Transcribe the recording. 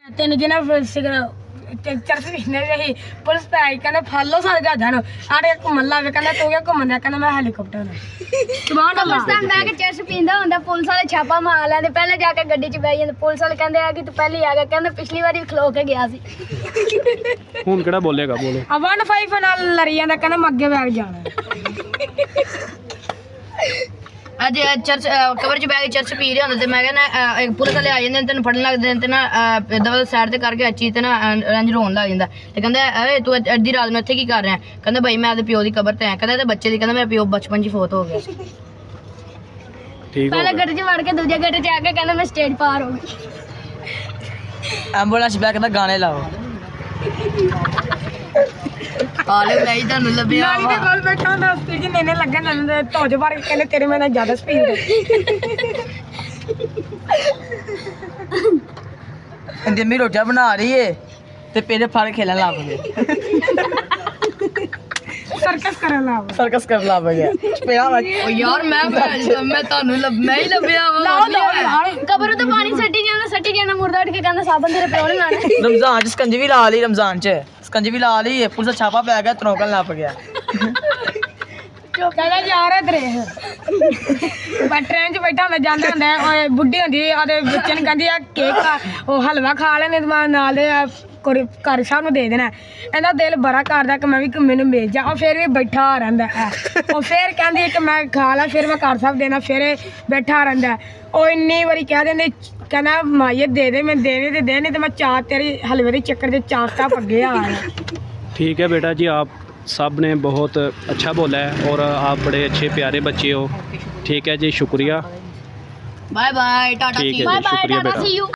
ਤਿੰਨ ਜਿਹਨਾਂ ਚਰਚ ਨੇ ਵੀ ਪੁਲਿਸ ਤੇ ਆਈ ਕਹਿੰਦੇ ਫੜ ਲਓ ਸਾਰੇ ਜਹਾਜ਼ਾਂ ਨੂੰ ਆੜੇ ਘੁੰਮਣ ਲੱਗ ਕਹਿੰਦਾ ਤੂੰ ਕਿਆ ਘੁੰਮਣ ਦਾ ਕਹਿੰਦਾ ਮੈਂ ਹੈਲੀਕਾਪਟਰ ਸੁਭਾਨ ਅੱਲਾਹ ਮੈਂ ਕਿ ਚਰਚ ਪੀਂਦਾ ਹੁੰਦਾ ਪੁਲਿਸ ਵਾਲੇ ਛਾਪਾ ਮਾਰ ਲੈਂਦੇ ਪਹਿਲੇ ਜਾ ਕੇ ਗੱਡੀ 'ਚ ਬਹਿ ਜਾਂਦੇ ਪੁਲਿਸ ਵਾਲੇ ਕਹਿੰਦੇ ਆ ਕਿ ਤੂੰ ਪਹਿਲੇ ਆ ਗਿਆ ਕਹਿੰਦਾ ਪਿਛਲੀ ਵਾਰੀ ਵੀ ਖਲੋ ਕੇ ਗਿਆ ਸੀ ਹੁਣ ਕਿਹੜਾ ਬੋਲੇਗਾ ਬੋਲੋ 15 ਨਾਲ ਲੜੀ ਜਾਂਦਾ ਕਹਿੰਦਾ ਮੈਂ ਅੱਗੇ ਬੈਗ ਜਾਣਾ ਅੱਜ ਚਰਚ ਕਬਰ 'ਚ ਬਹਿ ਕੇ ਚਰਚ ਪੀ ਰਹੇ ਹੁੰਦੇ ਤੇ ਮੈਂ ਕਹਿੰਦਾ ਇੱਕ ਪੁਲਿਸ ਵਾਲੇ ਆ ਜਾਂਦੇ ਤੈਨੂੰ ਫੜਨ ਲੱਗਦੇ ਤੇ ਨਾ ਦਵਾ ਸਾਈਡ ਤੇ ਕਰਕੇ ਅੱਛੀ ਤੇ ਨਾ ਰੰਜ ਰੋਣ ਲੱਗ ਜਾਂਦਾ ਤੇ ਕਹਿੰਦਾ ਅਰੇ ਤੂੰ ਅੱਧੀ ਰਾਤ ਨੂੰ ਇੱਥੇ ਕੀ ਕਰ ਰਿਹਾ ਕਹਿੰਦਾ ਬਾਈ ਮੈਂ ਆਪਦੇ ਪਿਓ ਦੀ ਕਬਰ ਤੇ ਆਇਆ ਕਹਿੰਦਾ ਤੇ ਬੱਚੇ ਦੀ ਕਹਿੰਦਾ ਮੇਰਾ ਪਿਓ ਬਚਪਨ 'ਚ ਫੌਤ ਹੋ ਗਿਆ ਠੀਕ ਹੋ ਪਹਿਲੇ ਗਿਆ ਗੱਡੀ 'ਚ ਵੜ ਕੇ ਦੂਜੇ ਗੱਡੀ 'ਚ ਆ ਕੇ ਕਹਿੰਦਾ ਮੈਂ ਸਟੇਜ ਪਾਰ ਹੋ ਗਈ ਐਂਬੂਲੈਂਸ ਬੈਕ ਕਹਿੰਦਾ ਗਾਣੇ ਲਾਓ ਹਾਲੇ ਨਹੀਂ ਤੁਹਾਨੂੰ ਲੱਭਿਆ ਨਾਲੀ ਦੇ ਕੋਲ ਬੈਠਾ ਹੁੰਦਾ ਉਸਤੇ ਜੀ ਨੇਨੇ ਲੱਗਣ ਨਾਲ ਧੌਜ ਭਰ ਕੇ ਕਹਿੰਦੇ ਤੇਰੇ ਮੇਰੇ ਨਾਲ ਜ਼ਿਆਦਾ ਸਪੀਡ ਜੰਮੀ ਰੋਟੀਆਂ ਬਣਾ ਰਹੀ ਏ ਤੇ ਪਹਿਲੇ ਫੜ ਖੇਲਣ ਲੱਗ ਪਏ ਸਰਕਸ ਕਰਨ ਲਾ ਸਰਕਸ ਕਰਨ ਲੱਗ ਗਿਆ ਪਿਆ ਵਾ ਓ ਯਾਰ ਮੈਂ ਤੁਹਾਨੂੰ ਮੈਂ ਹੀ ਲੱਭਿਆ ਕਬਰ ਤੋਂ ਪਾਣੀ ਸੱਟੀ ਜਾਂਦਾ ਮੁਰਦਾ ਉੱਠ ਕੇ ਕਹਿੰਦਾ ਸਾਬਣ ਤੇਰੇ ਪਿਓ ਨੇ ਲਾਣਾ ਰਮਜ਼ਾਨ ਚ ਸਕੰਜਵੀ ਲਾ ਲਈ ਰਮਜ਼ਾਨ ਚ ਸਕੰਜਵੀ ਲਾ ਲਈ ਪੁਲਿਸ ਦਾ ਛਾਪਾ ਪੈ ਗਿਆ ਤਰੋਕਣ ਲੱਗ ਗਿਆ ਕਹਿੰਦਾ ਯਾਰ ਇਧਰੇ ਮੈਂ ਟ੍ਰੇਨ 'ਚ ਬੈਠਾ ਹੁੰਦਾ ਜਾਂਦਾ ਹੁੰਦਾ ਉਹ ਬੁੱਢੀ ਹੁੰਦੀ ਆਦੇ ਬੱਚੇ ਨੂੰ ਕਹਿੰਦੀ ਆ ਕੇਕ ਖਾ ਉਹ ਹਲਵਾ ਖਾ ਲੈਣੇ ਤੇ ਮੈਂ ਨਾਲ ਦੇ ਘਰ ਸਾਹਿਬ ਨੂੰ ਦੇ ਦੇਣਾ ਇਹਦਾ ਦਿਲ ਬੜਾ ਕਰਦਾ ਕਿ ਮੈਂ ਵੀ ਮੈਨੂੰ ਮਿਲ ਜਾ ਉਹ ਫਿਰ ਵੀ ਬੈਠਾ ਰਹਿੰਦਾ ਉਹ ਫਿਰ ਕਹਿੰਦੀ ਕਿ ਮੈਂ ਖਾ ਲਾ ਫਿਰ ਮੈਂ ਘਰ ਸਾਹਿਬ ਦੇਣਾ ਫਿਰ ਇਹ ਬੈਠਾ ਰਹਿੰਦਾ ਉਹ ਇੰਨੀ ਵਾਰੀ ਕਹਿ ਦਿੰਦੇ ਕਹਿੰਦਾ ਮਾਈਏ ਦੇ ਦੇ ਮੈਂ ਦੇਣੇ ਤੇ ਮੈਂ ਚਾਰ ਤੇਰੀ ਹਲਵੇ ਦੇ ਚੱਕਰ ਦੇ ਚਾਕਤਾ ਪੱਗੇ ਆ ठीक है बेटा जी आप सब ने बहुत अच्छा बोला है और आप बड़े अच्छे प्यारे बच्चे हो ठीक है जी शुक्रिया बाय बाय टाटा ठीक है बाय जी बाय शुक्रिया टाटा बेटा सी यू